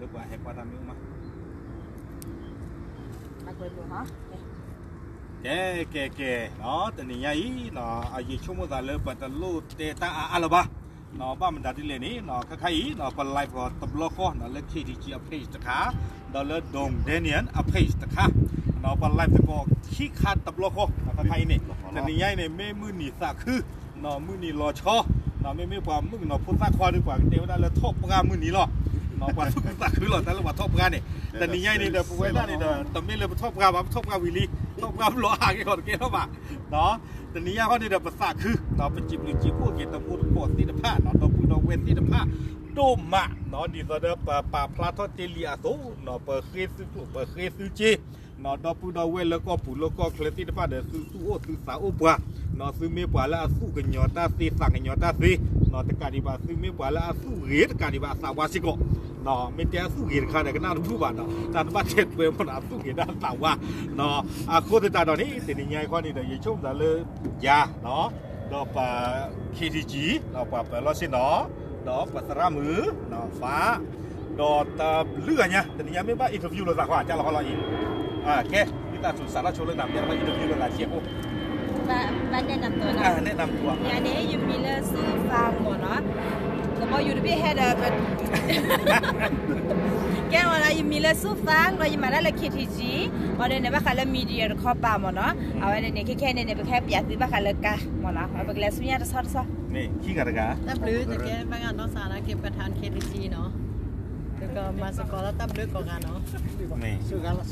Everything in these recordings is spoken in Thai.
được quả hẹp qua tam miếng mà Bác quên luôn hả? kê nó từ này ấy nó ở dưới chung một giờ bắt đầu lút tê ta alaba nó ba mình đặt đi lên ní nó khai nó còn lại vào tập lo kho nó lên khi thì chỉ page tất cả nó lên đồng Daniel page tất cả nó còn lại có khi khát tập lo kho nó khai này từ này này mấyมือหนีสาคือnóมือหนีรอชอnóไม่กว่ามือnóพูดสาคอดีกว่าเดี๋ยวได้แล้วทบงานมือหนีหรอnóกว่าทุกสาคือหรอแต่ละว่าทบงานเนี่ยแต่นี่ยัยนี่เดี๋ยวพูดไว้ได้เนี่ยแต่ไม่เลยทบงานแบบทบงานวิลีทบงานหล่อหางก่อนเกี่ยวกับเนาะแต่นี่ยัยเขาเนี่ยเดี๋ยวภาษาคือเราเป็นจิบหรือจิบพวกเกี่ยวกับพูดปอดที่ผ้าเนาะเราพูดเราเว้นที่ผ้าโดมมาเนาะดีสุดเดี๋ยวป่าพลาทอเจลีอาโต้เนาะเปิดเคสซื้อจีเนาะเราพูดเราเว้นแล้วก็พูดแล้วก็เคลที่ผ้าเดี๋ยวซื้อโอ้ซื้อสาวบัวเนาะซื้อเมียบัวแล้วสู้กันยอตาซีสั่งกันยอตาซีเนาะแต่การที่ว่าซื้อเมียบัวแล้วสู้เรียดการที่ว่าสาวาสิโกเนาะไม่แต่สู้เรียดขนาดก็น่ารู้บ้านเนาะแต่ว่าเช็ดเปลือกมันสู้เรียดด้านสาวาเนาะโคตรตาตอนนี้สิ่งใหญ่ข้อนี้เดี๋ยวยิ่งชมแต่เลยยาเนาะดอกปลา KTG ดอกปลาเปลือกสิเนาะดอกปลาสระมือเนาะฟ้าดอกตาเลือดเนี่ยแต่นี่ยังไม่บ้าอินเทอร์วิวเลยสักว่าจะรอเราอีกโอเคนี่ตาสุดสารชนเลยนำยังไม่อินเทอร์วิวเลยหลายเชี่ยวบ้านแนะนำตัวนะแนะนำตัวอันนี้ยูมิเลอร์ซื้อฟาร์มหมดเนาะแล้วพออยู่ที่เฮดเป็นแกว่าเรายูมิเลอร์ซื้อฟาร์มเราอยู่มาได้เลยคิดทีจีพอเดี๋ยวเนี่ยบ้านเขาเลยมีเดียร์ข้อปลาหมดเนาะเอาไว้เนี่ยแค่เนี่ยไปแค่อยากซื้อบ้านเขาเลยกะหมดเนาะเอาไปเกลือสุญญาจะซอสนี่ขี้กันกะตับลื้อจะแกบางงานต้องสาระเก็บกระทาน KTG เนาะแล้วก็มาสกอร์แล้วตับลื้อก่อนกันเนาะนี่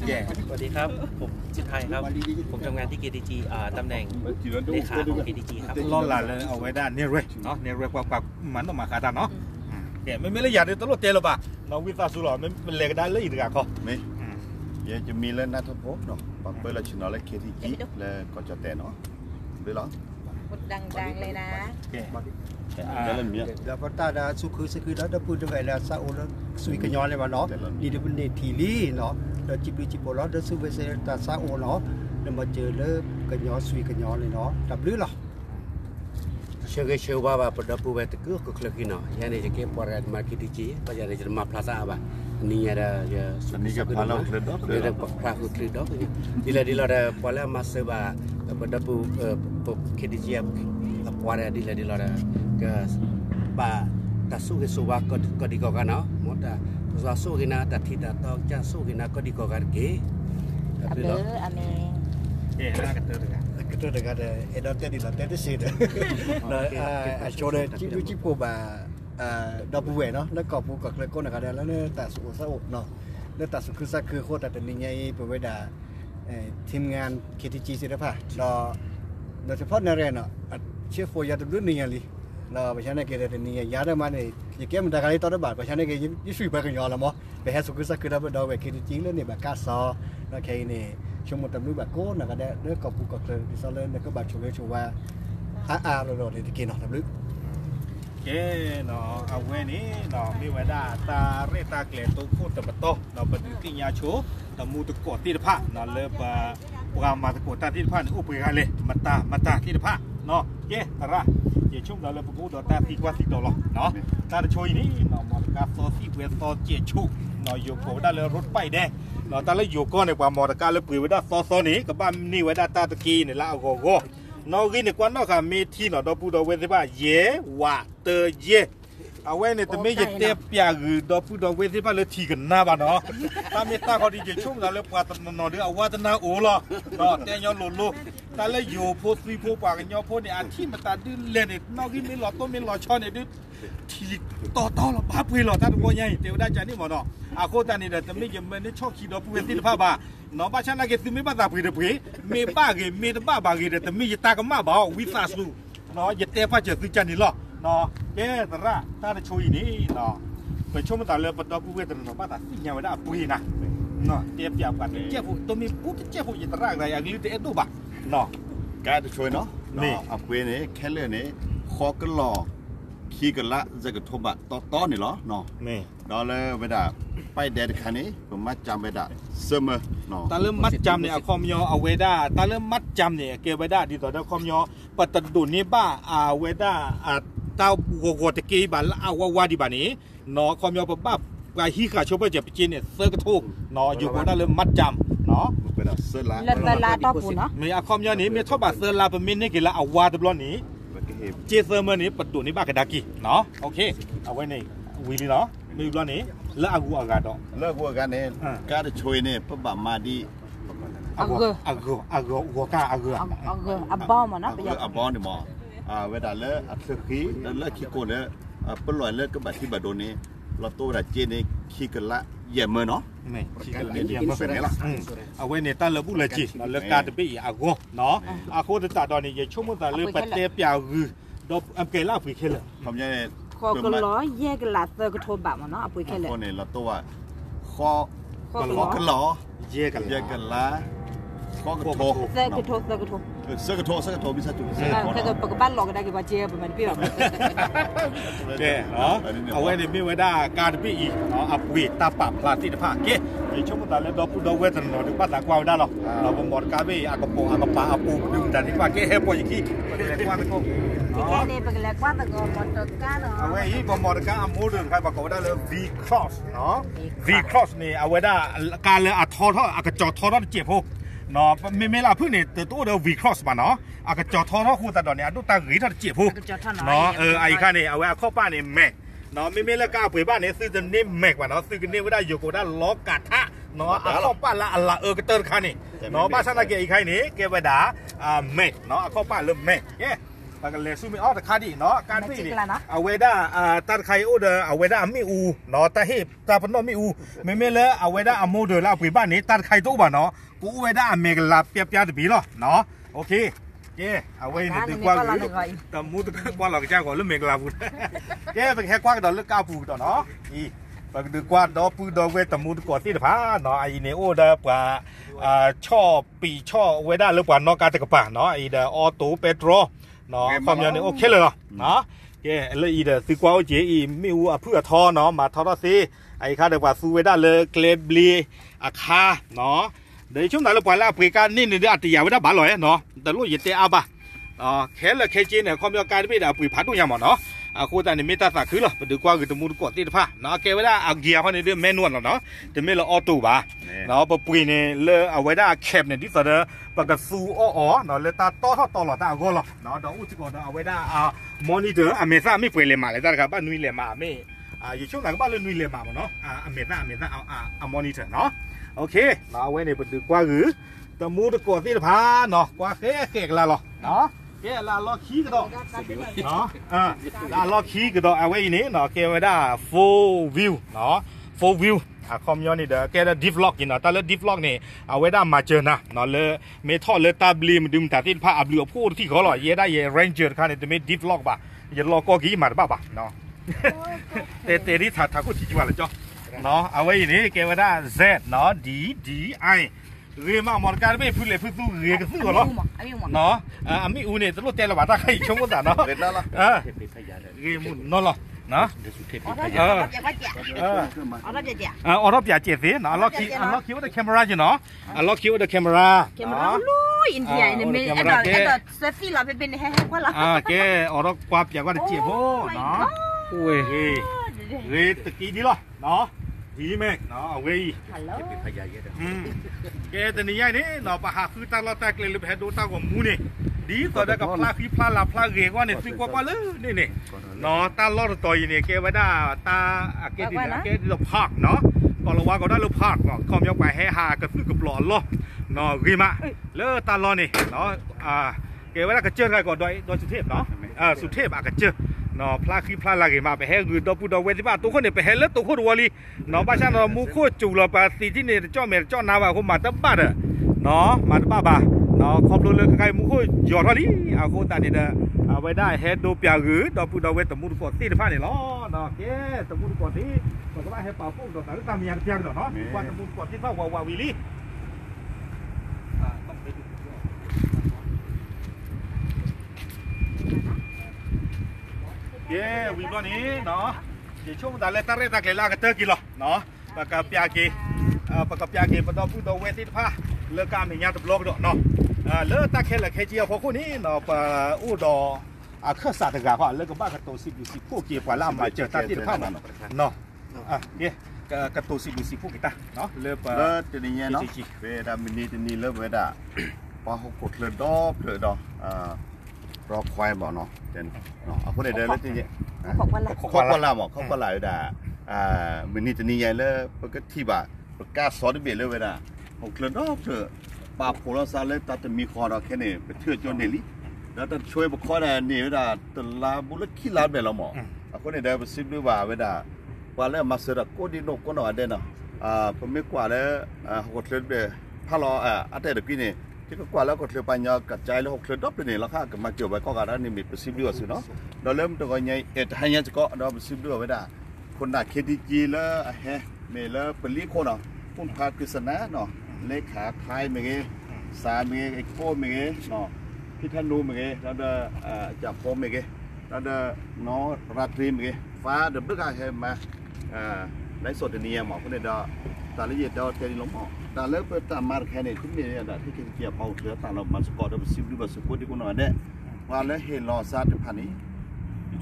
แย่สวัสดีครับผมจิตไทยครับผมทำงานที่ KTG ตำแหน่งเลขาของ KTG ครับล่อหลานเลยเอาไว้ด้านเนี่ยเว้ยเนาะเนี่ยเว้ยกว่ามันต้องมาขาดเนาะแกไม่เลยอยากได้ตลอดเจลหรอปะเราวิชาสุดหล่อมันเล็กได้เลยอีกอ่ะเขาไม่ยังจะมีเล่นนัทพบเนาะปะเปิดแล้วชินอะไร KTG แล้วก็จะแต่เนาะด้วยหรอพูดดังๆเลยนะจะเล่นเมียแล้วพอตาดาสุคือแล้วพูดด้วยแล้วซาโอแล้วสุยกันย้อนเลยว่าเนาะนี่เดี๋ยวเป็นเนทีลี่เนาะเราจิบแล้วเดี๋ยวซื้อไปเสียตาซาโอเนาะเดี๋ยวมาเจอเลยกันย้อนสุยกันย้อนเลยเนาะดับลื้อหรอเชื่อว่าปรปูเวตก็คลิกเนาะยันนี่จะเก็บปอร์ดมาคิดจีก็ยันนี่จะมาพลาซ่าบ่ะนี่ada yaนี่ก็พลาคลิดดอกadaพลาคลิดดอกดีละada pola masa ba pada puคิดจีปอร์ดดีละke ba tasu ke suwa ko di ko kana mo ta tasu ke na ta thi ta to cha su ke na ko di ko kan ke tapi lo amin lah kita dekat edote di lantai tu sih dah. Nah, coba cipu ba dah buat no, nak kau buka kelakon nak ada lah ni tak suka sahut no, ni tak suka sah ke kau tak terninya berbeda tim ngan KTG sih dah pa. Dah cepat nara no, chef foya tu dulu ni ali. Nah, macam mana kita terninya, ya ada mana, jika kita kali tahu dah, macam mana kita isu bagai nyala mah, behas suka sah kita berdoa KTG lah ni berkasa, nak kayak ni. Cuma temu bako nak ada dia kau buka ke di sana nak ke baca coba lo di kena tak boleh. Okay, no, awal ni, no, mi weda ta reta kleto ko tebeto, no pentingnya cu, temu tu ko ti depa, no leba program mata ko ta ti depa ni upi kali, mata ti depa, no, okay, tara, je cum dah leba ko dah ta ti kuat ti dolo, no, ta cuy ni, no, maka sosi buat sos je cu, no, yo ko dah le rot pai deh. เนาะตาเลยอยู่ก้อนในความมอตะการเลยปุ๋ยไว้ได้ซอนี่กับบ้านนี่ไว้ได้ตาตะกี้เนี่ยละเอาโก้นอกกินในกวนนอกค่ะมีที่เนาะดอปูดอเวสิบ้าเย่ว่าเตอเย่เอาไว้เนี่ยแต่ไม่จะเตะเปียกดอปูดอเวสิบ้าเลยทีกันหน้าบ้านเนาะตาเมตาเขาดีเจชุ่มแล้วเลยปาตนนอเดือเอาว่าตนาโอ้หรอเนาะแต่ย้อนหลุดลูกตาเลยอยู่โพสีโพปากกันย้อนโพเนี่ยอาที่มันตาดื้อเล่นเนี่ยนอกกินไม่หลอดต้นไม่หลอดช้อนเนี่ยดื้อทีต่อหรอบ้าปุยหรอท่านผู้ใหญ่เดี๋ยวได้ใจนี่หมดเนาะอาโคตานี่เดี๋ยวจะไม่ยังไม่ได้ชอบขี่ดอกปูเวสิบ้าบ้าน้องบ้านฉันน่ะแกซื้อไม่บ้าตาปุยเดี๋ยวปุยไม่บ้าแกไม่ได้บ้าบ้าแกเดี๋ยวแต่ไม่จะตากันมาบ่าววิสาสูเนาะอย่าเตะฟ้าเจอซื้อจันนี่หรอเนาะแกแต่ละถ้าจะช่วยนี่เนาะไปชมมาตาเลยปดอกปูเวแต่น้องบ้านตาสิ่งยังไม่ได้ปุยนะเนาะเตะเปียกกันเจ้าผู้ตัวมีปุ๊บเจ้าผู้ยิ่งตระอะไรอย่างนี้เตะดูบ้าเนาะการจะช่วยเนาะนี่อัพเวนี่แค่เรื่องนี้ขอกันหล่อขี้กันละจะกระทบอะต้อนี่เหรอเนาะนี่ดอลเลยเวลาไปแดดคันนี้ผมมัดจำเวลาเสมอเนาะตาเริ่มมัดจำเนี่ยคอมยอเอาเวด้าตาเริ่มมัดจำเนี่ยเกเวด้าดีต่อเดี๋ยวคอมยอปัตตดุนี่บ้าเวด้าเต้าโกโกตะกี้บ้านเอาว่าดีบ้านนี้เนาะคอมยอบ้า กายฮีขาชอบไปจะไปจีนเนี่ยเซอร์กทูเนาะอยู่ก็ได้เลยมัดจำเนาะ เป็นเสื้อละ เลตลาต่อปูเนาะ มีอาคอมยานี้มีทบาเซอร์ลาเป็นมินนี่กี่ละเอาวาตบล้อนี้เจเซอร์เมอร์นี้ประตูนี้บ้ากระดากีเนาะโอเคเอาไว้ในวิลีเนาะมีบล้อนี้แล้วอากูอากาศเลิกวัวกันเนี่ยการจะช่วยเนี่ยปะบ่มาดี อากูหัวกาอากูอับบอมเนาะไปยัง อับบอลเนี่ยมอเวลาเลิกอัดเสื้อขี้แล้วเลิกขี้โกนเนี่ยปลอยเลิกก็แบบที่แบบโดนนี้เราตัวแบบเจนี่ขี้กันละเยี่ยมเลยเนาะไม่ขี้กันละเยี่ยมเลยละเอาไว้ในตาเลือบุเลยจีเลือกการจะไปอากูเนาะอากูจะตัดตอนนี้จะชั่วโมงตาเลือกปัดเตะเปียกือดอกอัมเกล่าปุ๋ยเคเลยทำยังไงคอก็ล้อแยกละเซอร์ก็โทรแบบเนาะปุ๋ยเคเลยคนเนี่ยเราตัวคอกันล้อแยกกันละคอกระโถเซอร์ก็โทรเสื้อกระโถพิซซ่าจุ๊บถ้าเกิดปกบ้านหลอกก็ได้กี่บาทเจี๊ยบมันพี่แบบเก๋เนาะเอาไว้ในมีไว้ได้การพี่อีเนาะอับวีตาปับพลาติดผ้าเก๋ยี่ชั่วโมงตาเล็บดอกพูดดอกเวทนอถึงบ้านตากวาวได้หรอเราบำบัดการพี่อากโปอากปาอาปูดึงดันที่ว่าเก๋เฮปอยอย่างที่เป็นแรงว่าไม่คงที่แค่นี้เป็นแรงว่าแต่ก็มอเตอร์การเนาะเอาไว้ยี่บำบัดการอามูดึงใครประกอบได้เลย V cross เนาะ V cross นี่เอาไว้ได้การเลยอัดทอท่ออากจอทอท่อเจ็บพวกเนาะไม่ละเพื่อนเนี่ยตัวเดียว V cross ป่ะเนาะอากจอทอท่อคู่แต่ตอนนี้ดูตาหรีท่อเจ็บพวกเนาะไอ้ข้านี่เอาไว้เข้าป้านี่แม็กเนาะไม่ละก้าวเผยบ้านเนี่ยซื้อจะนิ่มแม็กป่ะเนาะซื้อกันนิ่มไม่ได้อยู่ก็ได้ล้อกาดท่าเนาะเข้าป้าละอะไรก็เติร์ข้านี่เนาะบ้านฉันตะเกียอีกใครนี่เก็บไว้ด่าแม็กเนาะเข้าป้าเริ่มแม็กเย้ปากกันเลยสู้ไม่ออกแต่คาดีเนาะการพี่นี่เอาไว้ได้ตัดไข่โอเดอเอาไว้ได้ไม่อูเนาะแต่เฮตาพนอไม่อูไม่เลยเอาไว้ได้โมเดลแล้วปุ๋ยบ้านนี้ตัดไข่ตู้บ้านเนาะกูไว้ได้เมกลาเปียตะบีหรอเนาะโอเคเจ้เอาไว้ในตัวกว้างแต่มูตัวกว้างหลอกเจ้าก่อนเรื่องเมกลาพูดเจ้เป็นแค่กว้างดอกเรื่องก้าวปูต่อเนาะอีปากดูกว้างดอกปูดอกเวตมูตัวก่อนที่ผ้าเนาะไอเนโอเดอปว่าช่อปีช่อไว้ได้หรือปว่านอกการตะกปะเนาะไอเดอออโต้เปโตรเนาะความยาวนี่โอเคเลยเนาะเก๋เลยอีเดอซื้อกว่าเจอีไม่อูเพื่อทอเนาะมาทอซีไอ้ข้าเดี๋ยวว่าสู้ไว้ได้เลยเกลบลีอาคาเนาะเดี๋ยวช่วงไหนเราปล่อยแล้วปุ๋ยการนี่เนี่ยอัตยาไว้ได้บ้าลอยเนาะแต่ลูกอย่าเตะอาบะแค่ละแค่จีเนี่ยความยาวการไม่ได้ปุ๋ยพัดตัวอย่างหมดเนาะโคตรนี่ไม่ตาสักคือหรอดูกว่าคือตัวมูดกอดที่ผ้าเนาะเก๋ไว้ได้เอาเกียร์เขาเนี่ยเรื่องแมนนวลเนาะแต่ไม่ละออโต้บ้าเนาะปุ๋ยเนี่ยเลยเอาไว้ได้แคบเนี่ยที่สุดเลยปากกาซูอ๋อเนาะเลยตาต่อหลอดตาก็หรอเนาะดอกอุจจาระเอาไว้ได้มอนิเตอร์อเมซ่าไม่เปลี่ยนเลยมาเลยจ้าครับบ้านนุ้ยเลยมาไม่อยู่ช่วงหลังบ้านเลยนุ้ยเลยมาเนาะอเมซ่าเอามอนิเตอร์เนาะโอเคเนาะเอาไว้ในประตูกว่าหรือตะมูตะกอดที่ผ้าเนาะกว่าเก๋ละหรอเนาะเก๋ละล้อขี้ก็เนาะละล้อขี้ก็เอาไว้นี่เนาะเก๋ไว้ได้ full view เนาะ full viewคอมยอนนี่เด้อแกได้ดิฟล็อกกินเนาะแต่ละดิฟล็อกนี่เอาไว้ได้มาเจอนะเนาะเลยเมทัลเลยตาบลีมันดึงแต่ที่ผ้าอับเหลือพูดที่เขาหล่อเย่ได้เย่เรนเจอร์ค่ะเนี่ยจะไม่ดิฟล็อกป่ะอย่าล็อกก็กี่มาบ้าป่ะเนาะเตะที่ถ้ากูที่จีบอะไรจ้ะเนาะเอาไว้นี่แกไว้ได้ Z เนาะ DDI เรียมาหมดการไม่พูดเลยพูดสู้เรียกันสู้เหรอเนาะไม่อูเนี่ยจะรู้ใจเราบ้าตาใครชมกันแต่เนาะเรียมุนนอนหรอนะอรบอย่าเจ็บสินะล็อกคิวว่าเดอะแคมราอยู่เนาะล็อกคิวว่าเดอะแคมราลุยอินเดียเนี่ยมีไอ้ดอกเซฟฟี่เราเป็นแห้งๆว่าล่ะแกอรบกว่าอย่าว่าเจ็บโอ้เนาะโอ้ยเฮ้ยตะกี้ดีหรอเนาะดีแม่เนาะเอาไว้แกแต่นี่ยัยนี่เนาะปะหาคือตาเราแตกเลยหรือแพ้ดูตากว่ามูนี่ดีต่อได้กับพลาคือพลาลาพลาเรียกว่าเนี่ยซื้อกว่าเลยนี่เนาะตาลอดต่อยเนี่ยแกไว้ได้ตาแกดีนะแกดีเราพักเนาะก่อนเราว่าก็ได้เราพักเนาะคอมยกไปให้หากระซื้อกับหล่อล้อเนาะรีมาเลิศตาลอนี่เนาะแกไว้ได้กระเจิดใครก่อนโดยสุเทพเนาะสุเทพกระเจิดเนาะพลาคือพลาลารีมาไปให้คือดอปูดอเวทิบ้าตัวคนเนี่ยไปให้เลิศตัวคนวอลีเนาะบ้านฉันเรามูโคจูเราไปสีที่เนี่ยเจ้าเมย์เจ้านาว่าเขามาตั้งบ้านเนาะมาตั้งบ้านเนาะครอบครัวเลยใครมุขหยอดเท่านี้เอาโคตรนี่เด้อเอาไว้ได้เฮดดูเปียกือดอปูดอเวตมุดกอดที่ผ้าเนี่ยล้อเนาะเก๋ตมุดกอดที่ก็ว่าให้ป่าพวกดอกแต่ตามอย่างเพียงเนาะกว่าตมุดกอดที่ผ้าวาวิลีเก๋วิบล้อนี้เนาะเดี๋ยวช่วงแต่เล็กตาเล็กตาเกล้าก็เจอกินหรอเนาะปากกาเปียกีปากกาเปียกีปดอปูดอเวที่ผ้าเลิกการมีงานตบล็อกเนาะเลิกตาแค่ละแค่เจียวพอคู่นี้เนาะปะอูดอเครื่องสัตว์กาว่าเลิกกับบ้านกับตัวสิบอยู่สิบคู่เกี่ยวกับล่ามาเจอตาที่ผ้าเนาะเก๋ กระตูสิบุสิพวกกีตาเนาะเลิก จะนี่เนาะเวลามินิจะนี่เลิกเวลาพอเขากดเลยดอกเลยดอกรอควายบอกเนาะเด่นเนาะเอาคนเดินแล้วที่นี่เขาก็ลาบอกเขาก็ลาอยู่ด่ามินิจะนี่ใหญ่เลยปกติบ่าประกาศสอนเบียเลยเวลาเขาเลยดอกเลยปาโพลซาเลยตัดจะมีคอเราแค่นี้ไปเชื่อจนเดลี่แล้วจะช่วยบุคคลได้นี่เวลาตลาบุรุษขี้ลาเบลเราหมอเอาคนเดินไปซิบด้วยว่าเวลาว่าแล้วมาเสือก็ดีนกก็หน่อยเด่นเนาะผมไม่กว่าแล้วเขาก็เลยไปพาเราอัตเตอร์เด็กนี่ที่ก็กว่าแล้วก็เลยไปยากระจายแล้วเขาเลยดรอปเลยนี่ราคาก็มาเกี่ยวไว้ก็การนั้นนี่มีไปซิบด้วยสิเนาะเราเริ่มตัวใหญ่ให้ยังจะก็เราไปซิบด้วยเวลาคนหนักเคดีจีแล้วเฮ้เมย์แล้วเป็นลีคนเนาะพุ่งพากฤษณะเนาะเลขาคลายเมย์สารเมย์ไอโคเมย์เนาะพิธานูเมย์แล้วเดจับโฟมเมย์แล้วเดน้องราตรีเมย์ฟ้าเดิมดึกอะไรมาในส่วนนี้หมอคนเดียวแต่ละเอียดเดียวเทนิลมแต่เลิกไปตามมาแค่นี้ที่มีอะไรที่เกี่ยวกับเรื่องต่างเรามันสกอร์ดับซิบหรือว่าสกุลที่กูหน่อยเนี่ยว่าแล้วเห็นรอซาดพันนี้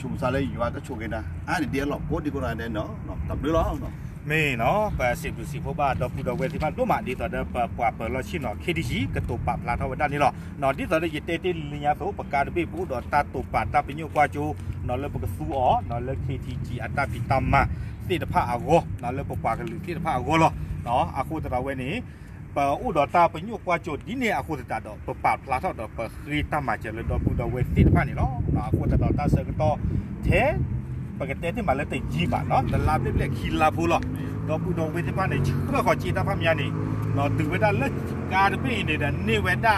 ชุมซาเลยอยู่ว่าก็ช่วยกันนะเดี๋ยวหลอกโคตรที่กูหน่อยเนี่ยเนาะตับด้วยล้อเนาะไม่เนาะแปดสิบพวกบ้านดอกดอกเวทีบ้านตัวหมาดีต่อเดิมปว่าเปิดเราชินเนาะเคดีจีกระตุกปะพลาเท่าด้านนี้เนาะนอนที่ต่อได้ยินเตติลิญญาโสปากกาดบีบูดอตาตุปะตาเป็นยูกว่าจูนอนเลิกปกสูอ๋อนอนเลิกเคทีจีอัตราพิตามมาสิทธิภาพอโกนอนเลิกปกปากกันหรือสิทธิภาพอโกเนาะเนาะอาคูตระเวนี้ปะอุดอตาเป็นยูกว่าจูดิเนี่ยอาคูตระดอกปะปะพลาเท่าดอกปะครีตามาเจริญดอกดอกเวสิทธิภาพนี่เนาะอาคูตระดอกตาเสกต่อเทปกติที่มาเล่นแต่จีบเนาะแต่ลาบเล็กๆคิลาพูหรอดอกดอกเวทีบ้านเนี่ยเพื่อขอจีตาพามยานี่เราตื่นเวลาเลิกการเป็นเนี่ยนี่เวลา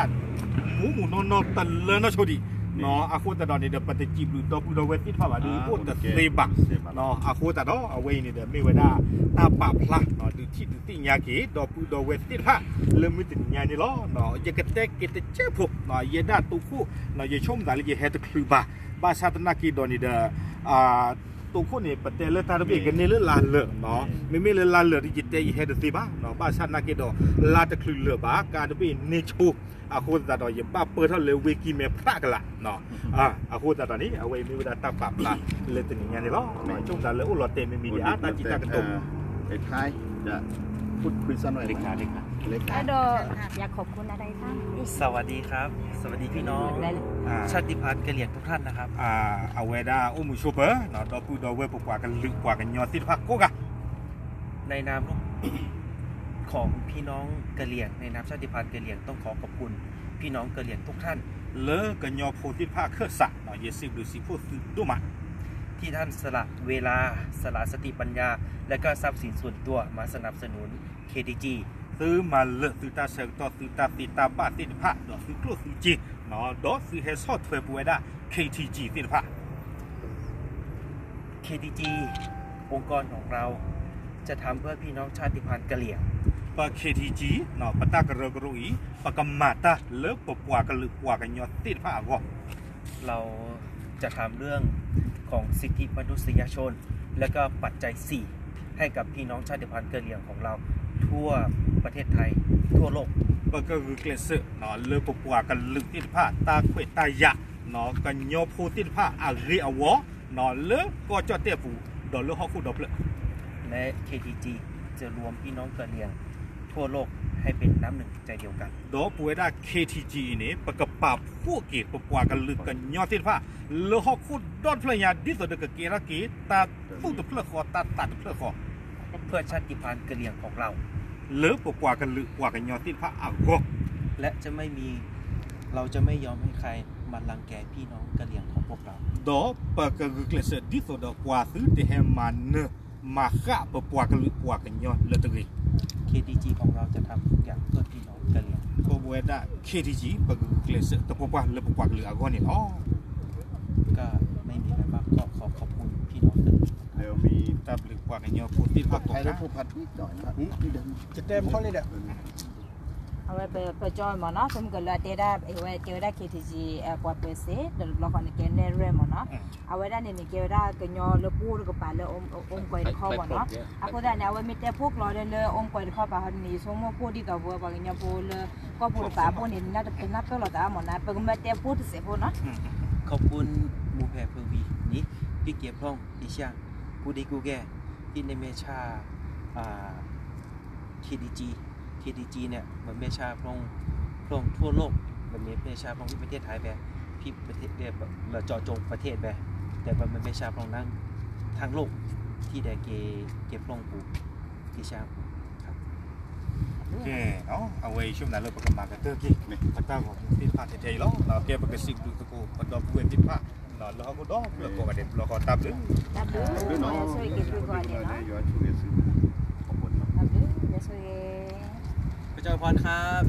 หมูนอนตันเลยนะชดีเนาะอาคูตระดอกเนี่ยปฏิจีบดอกดอกเวทีพามาดูพูดแต่เซบักเนาะอาคูตระดอกเอาไว้เนี่ยไม่เวลาตาปะพลาเนาะดูที่ติญาเกดอกเวทีพาเริ่มมีติญานี่ล้อเนาะยังกระเตกกระเตเจ็บพวกเนาะยันดาตุคู่เนาะยังชมได้เลยยังเฮตคลูบ้าชาตินักกีดอนี่เด้อตัวคนเนี่ยประเทศเลือดตาเบียกันเนี่ยเลือดลานเลือดเนาะไม่เลือดลานเลือดที่จิตใจเฮดสิบ้าเนาะบ้าชาตินักกีฬาลาตะคลือเลือดบ้าการเบียเนชูอาคูตาดอยยังบ้าเปิดเท่าเลวิกิเมพระกันละเนาะอาคูตาตอนนี้เอาไว้มีเวลาตาปรับละเลยตัวนี้ไงเนี่ยเนาะช่วงนั้นเลยอุลอเตมีมีดีอาตาจิตตากระตุกไอ้ท้ายจะพูดคุยสั้นหน่อยเล็กน้อยอยากขอบคุณอะไรบ้างสวัสดีครับสวัสดีพี่น้องชาติพันธุ์กะเหรี่ยงทุกท่านนะครับเอาเวดาอุมุชูเปอร์เนาะดอกพูดเอาไว้ปกว่ากันลึกกว่ากันยอดติดพักกูกะในนามของพี่น้องกะเหรี่ยงในนามชาติพันธุ์กะเหรี่ยงต้องขอขอบคุณพี่น้องกะเหรี่ยงทุกท่านเลิกกันยอดโพติดพักเครือสักเนาะเยสิบหรือสิพูดดูมาที่ท่านสละเวลาสละสติปัญญาและก็ทรัพย์สินส่วนตัวมาสนับสนุน KDG ซื้อมาเลิกซื้อตาเสกต่อซื้อตาติดตาบ้าติดผ้าดอกซื้อกลุ่มซื้อจีเนาะดอกซื้อเฮซอดเฟบเวด้า KTG ติดผ้า KDG องค์กรของเราจะทำเพื่อพี่น้องชาติพันธุ์กะเหรี่ยงปะ KTG เนาะปะตากระกรุยปะกำมาตาเลิกปะกว่ากันลึกกว่ากันยอดติดผ้าก็เราจะทำเรื่องของสิทธิมนุษยชนและก็ปัจจัย4ให้กับพี่น้องชาติพันธุ์กะเหรี่ยงของเราทั่วประเทศไทยทั่วโลกก็คือเกลเซเนาะเลือกปกว่ากันลึกติดผ้าตาเขวตายะเนาะกันโยพูติดผ้าอารีอวอเนาะเลือกก็จะเตะปูดอกเลือกฮอคู่ดอกเลยและ KTG จะรวมพี่น้องกะเหรี่ยงทั่วโลกให้เป็นน้ำหนึ่งใจเดียวกันดอกปูได้ KTG นี่ประกอบปาผู้เกี่ยวปกว่ากันลึกกันโยติดผ้าเลือกฮอคู่ดอนเพลยาดิสเดกเกระกีตาสู้ตัวเพลคอตาตัดเพลคอเพื่อชาติพันธุ์กะเหรี่ยงของเราเลิกกว่ากันลึกกว่ากันยอดติดพระอักกและจะไม่มีเราจะไม่ยอมให้ใครมารังแกพี่น้องกะเหรี่ยงของพวกเราดอกปะกะคือเกลเซดิโซดอกกว่าซื้อที่แฮมันเนมาฆ่าปะกว่ากันลึกกว่ากันยอดเลตรี KTG ของเราจะทำทุกอย่างเพื่อพี่น้องกะเหรี่ยงก็บวยได้ KTG ปะกะคือเกลเซตะปกว่าเลิกปะกว่ากันลึกอักกนี่อ๋อก็ไม่มีอะไรมากก็ขอบคุณพี่น้องกะเหรี่ยงเดี๋ยวมีตับลึกกว่ากันยอดพูดติดพระใครได้ผู้พัดนิดหน่อยนะจะเต็มเขาเลยเด้อเอาไว้ไปจอยมาเนาะสมกันแล้วเดี๋ยวได้เอาไว้เกี่ยวได้ KTG กว่าเปอร์เซ็นต์เดี๋ยวเราคนนี้เกี่ยวในเรื่องมาเนาะเอาไว้ได้เนี่ยเกี่ยวได้กันยอเลือปูแล้วก็ป่าเลืออมก๋วยข้าวเนาะเอาก็ได้เนี่ยเอาไว้มีแต่พวกเราเลืออมก๋วยข้าวป่าหันนี่สมมติพูดที่กับวัวป่ากันยอปูเลือก็พูดป่าพูดนี่น่าจะเป็นนับตัวเราแต่หมดนะเป็นมาแต่พูดเสียพูดเนาะขอบคุณมูแพรเพื่อวีนี่พี่เกียร์พร่องดิฉันกูดีกูแก่ที่ในเมชา KDG เนี่ยมันไม่ใช่พงทั่วโลกมันไม่ใช่พงที่ประเทศไทยแบบพี่ประเทศแบบเราเจาะจงประเทศแบบแต่มันไม่ใช่พงนั่งทางโลกที่ได้เก็บพงปูที่ชาครับ โอเคเนาะเอาไว้ช่วงนั้นเราประกาศมากันเตอร์กี้พัตตาของพิพาทเทยแล้วเราเก็บประกาศสิ่งดูตะกูปัดดอกเวพิพาเราก็ดอกเราก็เด็ดเราก็ตับเลย ตับดูเนาะสวยกินด้วยก่อนเนี่ยเนาะ อยู่ช่วยซื้อขอบคุณ ตับดูจะสวย พระเจ้าพรครับ